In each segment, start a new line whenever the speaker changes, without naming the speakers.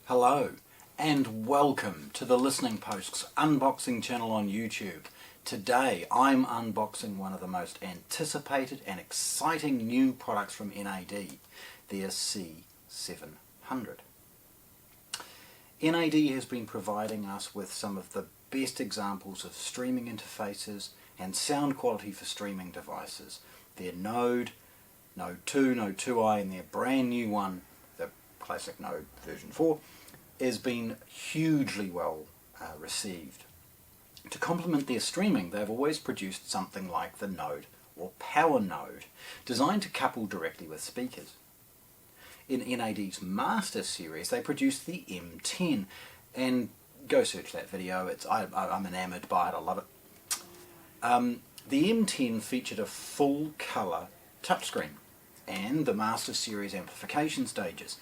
Hello and welcome to the Listening Post's unboxing channel on YouTube. Today I'm unboxing one of the most anticipated and exciting new products from NAD, their C700. NAD has been providing us with some of the best examples of streaming interfaces and sound quality for streaming devices. Their Node, Node 2, Node 2i and their brand new one, the classic Node version 4, has been hugely well received. To complement their streaming, they've always produced something like the Node or Power Node, designed to couple directly with speakers. In NAD's Master series, they produced the M10, and go search that video. I'm enamoured by it. I love it. The M10 featured a full colour touchscreen and the Master series amplification stages,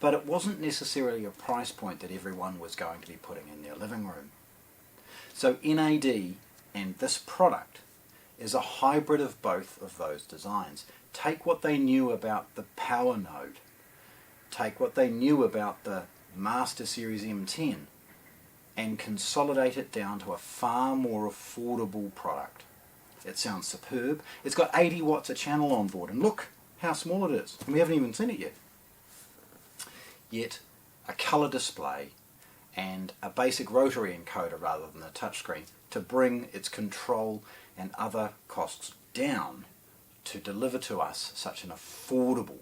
but it wasn't necessarily a price point that everyone was going to be putting in their living room. So NAD and this product is a hybrid of both of those designs. Take what they knew about the Power Node, take what they knew about the Master Series M10, and consolidate it down to a far more affordable product. It sounds superb. It's got 80 watts a channel on board, and look how small it is. And we haven't even seen it yet. Yet a colour display and a basic rotary encoder rather than a touchscreen to bring its control and other costs down to deliver to us such an affordable,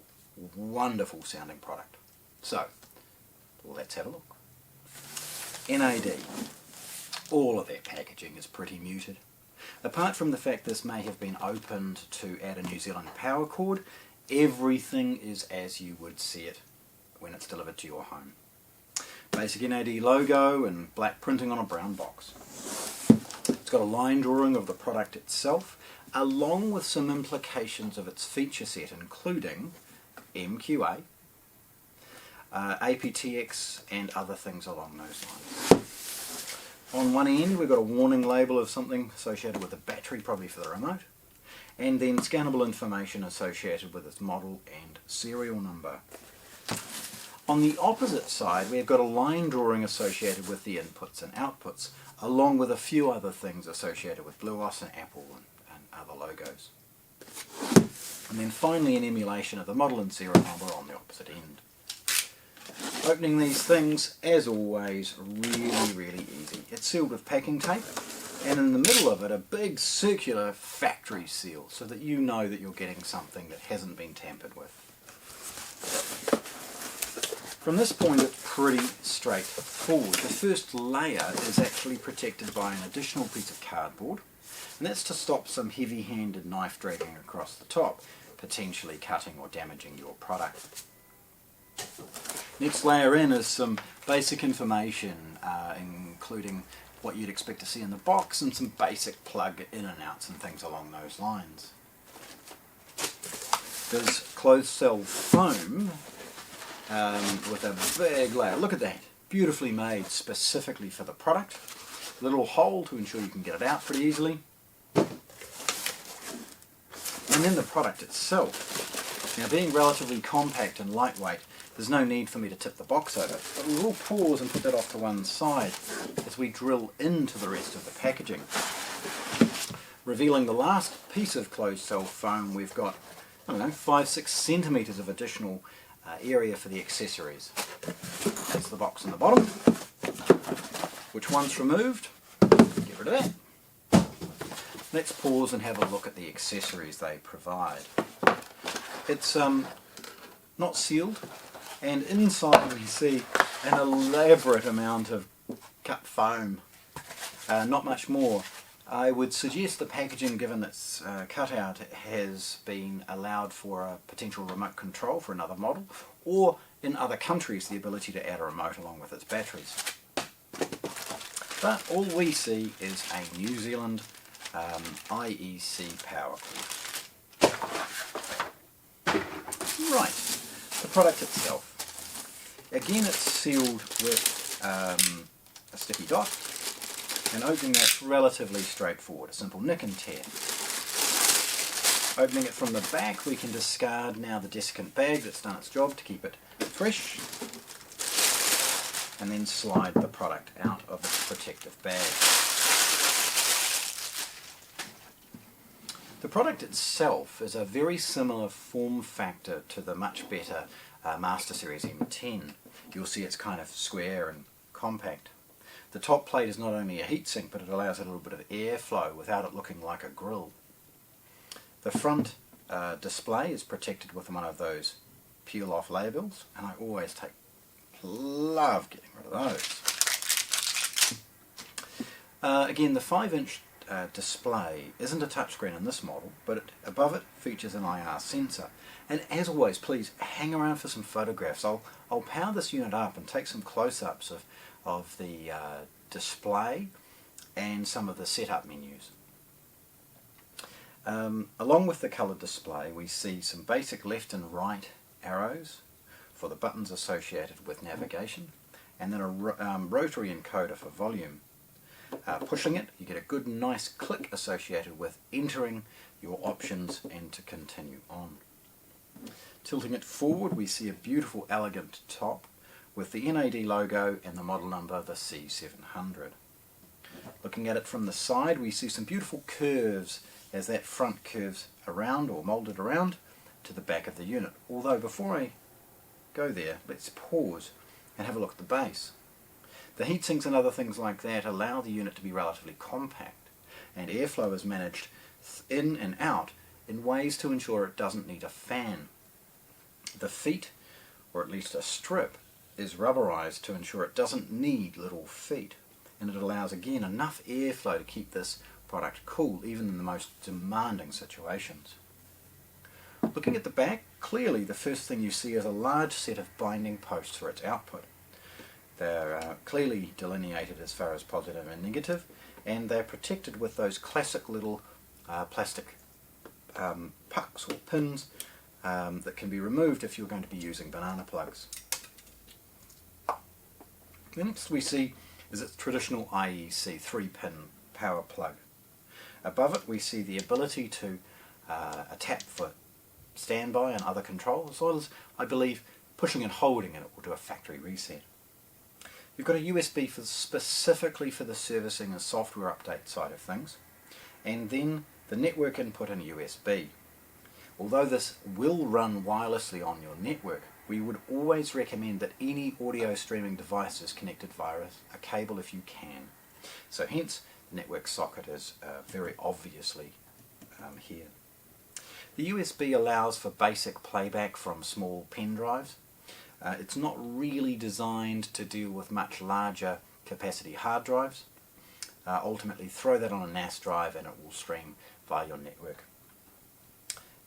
wonderful sounding product. So, let's have a look. NAD, all of their packaging is pretty muted. Apart from the fact this may have been opened to add a New Zealand power cord, everything is as you would see it when it's delivered to your home. Basic NAD logo and black printing on a brown box. It's got a line drawing of the product itself, along with some implications of its feature set, including MQA, aptX and other things along those lines. On one end we've got a warning label of something associated with the battery, probably for the remote, and then scannable information associated with its model and serial number. On the opposite side, we've got a line drawing associated with the inputs and outputs, along with a few other things associated with BluOS and Apple and other logos. And then finally an emulation of the model and serial number on the opposite end. Opening these things, as always, really easy. It's sealed with packing tape, and in the middle of it a big circular factory seal, so that you know that you're getting something that hasn't been tampered with. From this point it's pretty straightforward. The first layer is actually protected by an additional piece of cardboard, and that's to stop some heavy-handed knife dragging across the top, potentially cutting or damaging your product. Next layer in is some basic information, including what you'd expect to see in the box and some basic plug in and outs and things along those lines. There's closed cell foam with a big layer. Look at that, beautifully made specifically for the product. A little hole to ensure you can get it out pretty easily. And then the product itself. Now, being relatively compact and lightweight, there's no need for me to tip the box over, but we will pause and put that off to one side as we drill into the rest of the packaging. Revealing the last piece of closed cell foam, we've got, I don't know, 5-6 centimetres of additional area for the accessories. That's the box on the bottom, which once removed, get rid of that. Let's pause and have a look at the accessories they provide. It's not sealed, and inside we see an elaborate amount of cut foam, not much more. I would suggest the packaging, given its cutout, has been allowed for a potential remote control for another model, or in other countries the ability to add a remote along with its batteries. But all we see is a New Zealand IEC power cord. Right, the product itself. Again, it's sealed with a sticky dot, and opening that's relatively straightforward, a simple nick and tear. Opening it from the back, we can discard now the desiccant bag that's done its job to keep it fresh. and then slide the product out of its protective bag. The product itself is a very similar form factor to the much better Master Series M10. You'll see it's kind of square and compact. The top plate is not only a heatsink, but it allows a little bit of airflow without it looking like a grill. The front display is protected with one of those peel-off labels, and I always love getting rid of those. Again, the 5-inch display isn't a touchscreen in this model, but above it features an IR sensor. And as always, please hang around for some photographs. I'll power this unit up and take some close-ups of the display and some of the setup menus. Along with the coloured display, we see some basic left and right arrows for the buttons associated with navigation, and then a rotary encoder for volume. Pushing it, you get a good nice click associated with entering your options and to continue on. Tilting it forward, we see a beautiful elegant top with the NAD logo and the model number, the C700. Looking at it from the side, we see some beautiful curves as that front curves around or moulded around to the back of the unit. Although before I go there, let's pause and have a look at the base. The heatsinks and other things like that allow the unit to be relatively compact, and airflow is managed in and out in ways to ensure it doesn't need a fan. The feet, or at least a strip, is rubberized to ensure it doesn't need little feet, and it allows again enough airflow to keep this product cool even in the most demanding situations. Looking at the back, clearly the first thing you see is a large set of binding posts for its output. They're clearly delineated as far as positive and negative, and they're protected with those classic little plastic pucks or pins that can be removed if you're going to be using banana plugs. The next we see is its traditional IEC 3-pin power plug. Above it we see the ability to a tap for standby and other controls, as well as, I believe, pushing and holding it will do a factory reset. You've got a USB specifically for the servicing and software update side of things, and then the network input and USB. Although this will run wirelessly on your network, we would always recommend that any audio streaming device is connected via a cable if you can. So hence, the network socket is very obviously here. The USB allows for basic playback from small pen drives. It's not really designed to deal with much larger capacity hard drives. Ultimately, throw that on a NAS drive and it will stream via your network.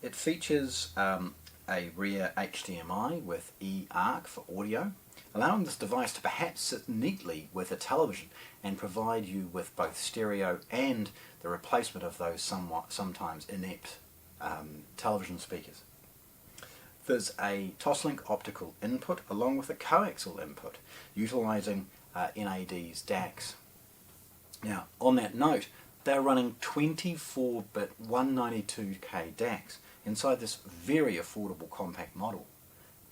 It features a rear HDMI with eARC for audio, allowing this device to perhaps sit neatly with a television and provide you with both stereo and the replacement of those sometimes inept television speakers. There's a Toslink optical input along with a coaxial input utilising NAD's DACs. Now, on that note, they're running 24-bit 192K DACs inside this very affordable compact model.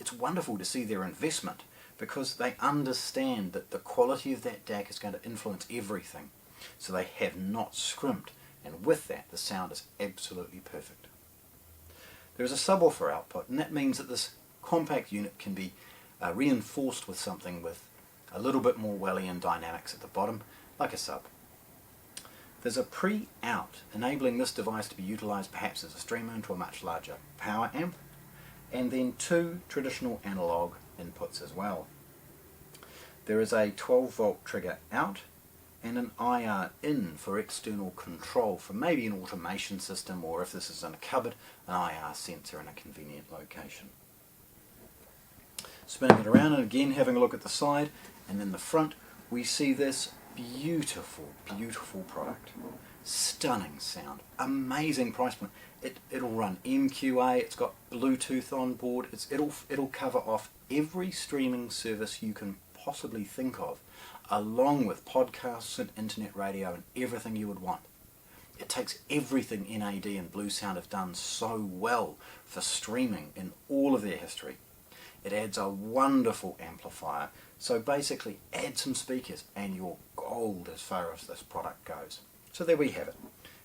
It's wonderful to see their investment because they understand that the quality of that DAC is going to influence everything, so they have not scrimped, and with that the sound is absolutely perfect. There is a subwoofer output, and that means that this compact unit can be reinforced with something with a little bit more Wellian dynamics at the bottom, like a sub. There's a pre-out, enabling this device to be utilised perhaps as a streamer into a much larger power amp, and then two traditional analog inputs as well. There is a 12-volt trigger out and an IR in for external control for maybe an automation system, or if this is in a cupboard, an IR sensor in a convenient location. Spinning it around and again having a look at the side, and then the front, we see this beautiful, beautiful product. Stunning sound, amazing price point. It'll run MQA, it's got Bluetooth on board, it'll cover off every streaming service you can possibly think of, along with podcasts and internet radio and everything you would want. It takes everything NAD and Bluesound have done so well for streaming in all of their history. It adds a wonderful amplifier So basically add some speakers and you're gold as far as this product goes. So there we have it.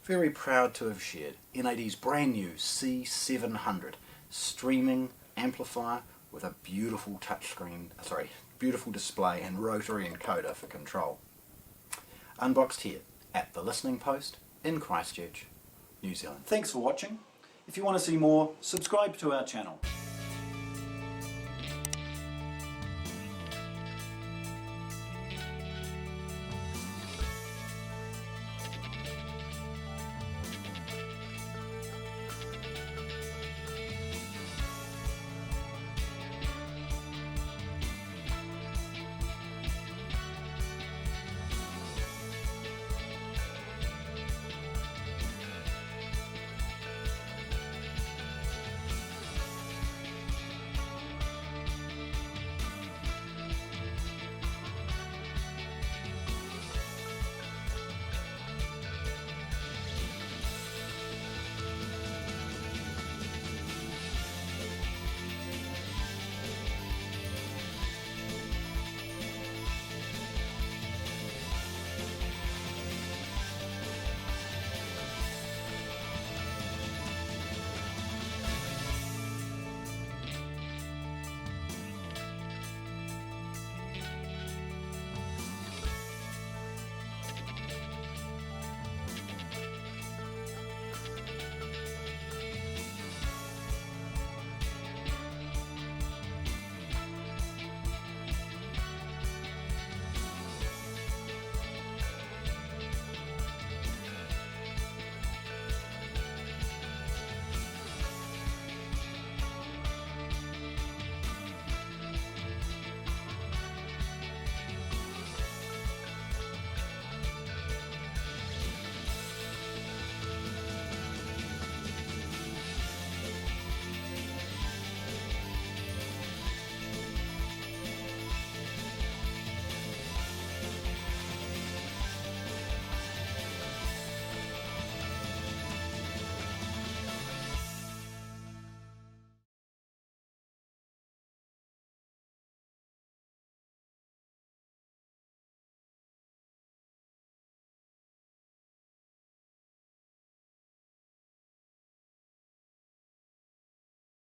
Very proud to have shared NAD's brand new C700 streaming amplifier with a beautiful beautiful display and rotary encoder for control. Unboxed here at the Listening Post in Christchurch, New Zealand.
Thanks for watching. If you want to see more, subscribe to our channel.